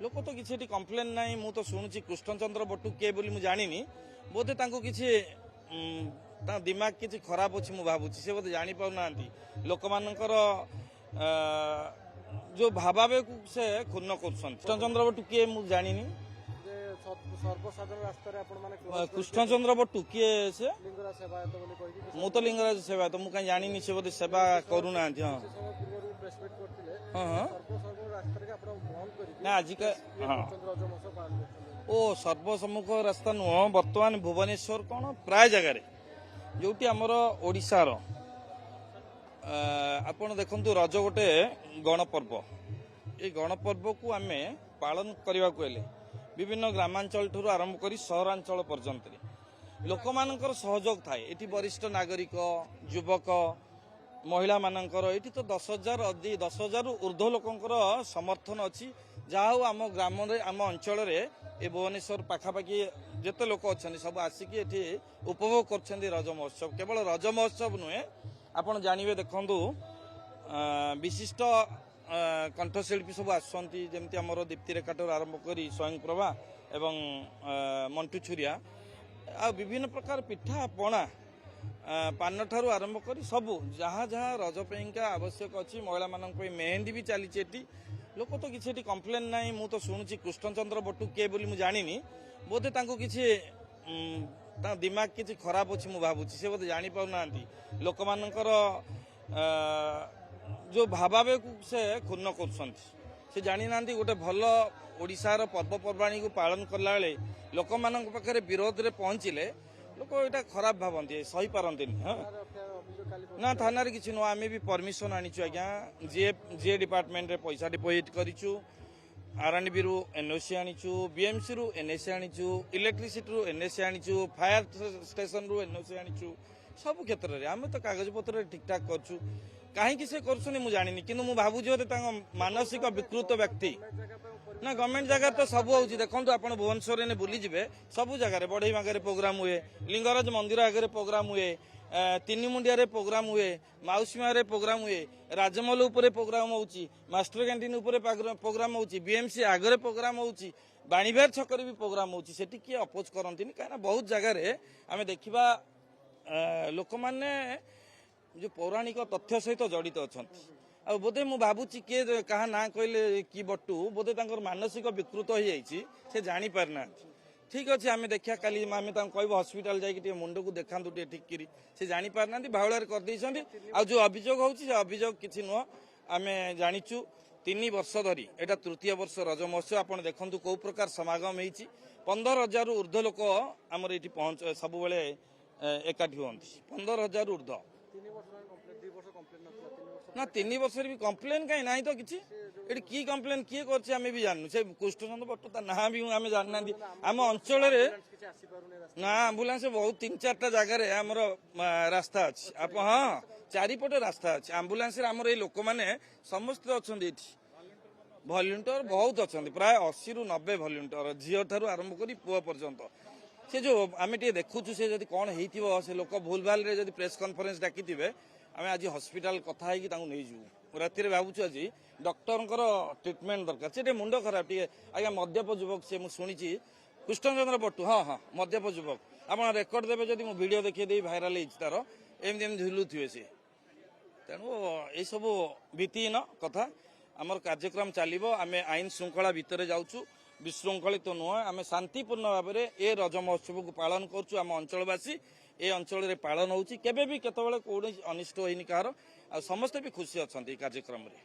लोक तो किसी कम्प्लेन ना मु तो शुणुची कृष्णचंद्र बटू किए बोली मु जानी बोधे किसी दिमाग किसी खराब अच्छी मु भावुची से बोधे जानी पाना लोक मानकर जो भावावे को से क्षुण्ण कर कृष्णचंद्र बटू किए मु जानी कृष्णचंद्र बटू किए से मु तो लिंगराज सेवायत मु कहीं जानी से बोधे सेवा करूना ना आजिका हाँ ओ सर्वसम्मुख रास्ता नुह बर्तमान भुवनेश्वर कौन प्राय जगार जो आमर ओडिशार आपण देखु रज गोटे गणपर्व ये गणपर्व को आम पालन करने को विभिन्न ग्रामांचल ठूँ आरंभ कर सहरांचल पर्यंत लोक मानकर सहयोग थाए ये वरिष्ठ नागरिक युवक महिला मानकर ये तो 10,000 ऊर्ध्व लोकंकर समर्थन अच्छी जहाँ आम ग्राम आम अंचल ये भुवनेश्वर पाखापाखि जिते लोक अच्छा सब आसिक ये उपभोग कर रज महोत्सव केवल रज महोत्सव नुहे आपड़ जानवे देखु विशिष्ट कंठशिल्पी सब आसमती आमर दीप्ति रेखाठू आरंभ कर स्वयं प्रभा एवं मंटू छुरिया आ विभिन्न प्रकार पिठा पणा पान ठारू आरंभ कर सबू जहाँ जहाँ रज का आवश्यक अच्छी महिला मानक मेहंदी भी चली लोक तो किसी कम्प्लेन ना मु तो शुणुची कृष्णचंद्र बटू किए बोली मु जानी बोधे किसी दिमाग किसी खराब अच्छी मु भावुची से बोधे जानी पाना लोक मानकर जो भावावे को से क्षुण्ण कर जानी ना गोटे भल ओडिशार पर्वपर्वाणी को पालन कला बेले लोक मान पाखे विरोध में पहुंचले लोक यहाँ खराब भावती सही पारती ना थाना किसी नुह आम भी परमिशन आनीचु आज्ञा जीए डिपार्टमेंट रे पैसा डिपोजिट करूँ आरएनबी रु एनओसी आनीचु बीएमसी रु एनएसी आनीचु इलेक्ट्रिसिटी रु एनएसी आनीचु फायर स्टेशन रु एनओसी आनीचु सब क्षेत्र में आम तो कागज पत्र ठीक ठाक करछु कहीं से कर जानी कि भावुँ मानसिक विकृत व्यक्ति ना गवर्नमेंट जगह तो सब हो देखो आप भुवनेश्वर ने बुलीजे सब जगह बढ़ई मागे प्रोग्राम हुए लिंगराज मंदिर आगे प्रोग्राम हुए तीन मुंडिया प्रोग्राम हुए मौसीमारे प्रोग्राम हुए राजमहल उपर प्रोग्राम होची मास्टर कैंटीन उपर प्रोग्राम होची बीएमसी आगे प्रोग्राम होची बाणीबार छकर भी प्रोग्राम होची सेठी किए अपोज करती कहीं बहुत जगह आम देखा लोक मैंने जो पौराणिक तथ्य सहित जड़ित अच्छा आ बोधे मु भावुची किए क्या ना कहले कि बटू बोधे मानसिक विकृत हो जाइए से जानी पारना ठीक अच्छे आम देखा काली आम कह हस्पिटाल जाकि मुंड को देखा ठीक करी से जानी पारना बाहुल करदे आ जो अभियोग होभियोग किसी नुह आम जाचु 3 वर्ष धरी एटा तृतीय वर्ष रज महोत्सव आप देखु कौ प्रकार समागम होती 15,000 ऊर्ध्व लोक आमर ये पहुंच सब एकाठी हमें 15,000 ऊर्ध्व ना 3 वर्ष भी कम्प्लेन कहीं ना तो किसी ये की कम्प्लेन किए कर भी जानू से कृष्णचंद्र बटू ता ना भी आम जाना आम अंचल ना आम्बुलांस बहुत 3-4टा जगार आमर रास्ता अच्छी आप हाँ चारिपटे रास्ता अच्छी आम्बुलांस आमर ये लोक मैंने समस्त अच्छा भल्युंटर बहुत अच्छा प्राय 80 ରୁ 90 भल्युंटर झील ठार आरंभ कर पुआ पर्यंत से जो आम टे देखुचु से जब कौन हो लोक भूल भाल प्रेस कॉन्फ्रेंस डाकी आम आज हस्पिटाल कथा नहीं राति भावुँ आज डॉक्टर ट्रिटमेंट दरकार से मुंड खराब टे आज्ञा मद्यप युवक से मुझे शुणी कृष्णचंद्र बटू हाँ हाँ मद्यप युवक आप रेकर्ड देवे जब मुझे वीडियो देखिए भाइराल तार एमती झुलुवे सी तेणु ये सब भीतिहीन कथा आमर कार्यक्रम चलो आम आईन श्रृंखला भितर जाऊँ विशृंखलित तो नुह आम शांतिपूर्ण भाव में ये रज महोत्सव को पालन करुँ आम अंचलवासी ये अंचल पालन होती केवे भी केतबेले कौन अनिष्ट होनी कहार आ समस्ते भी खुशी अच्छा कार्यक्रम रे।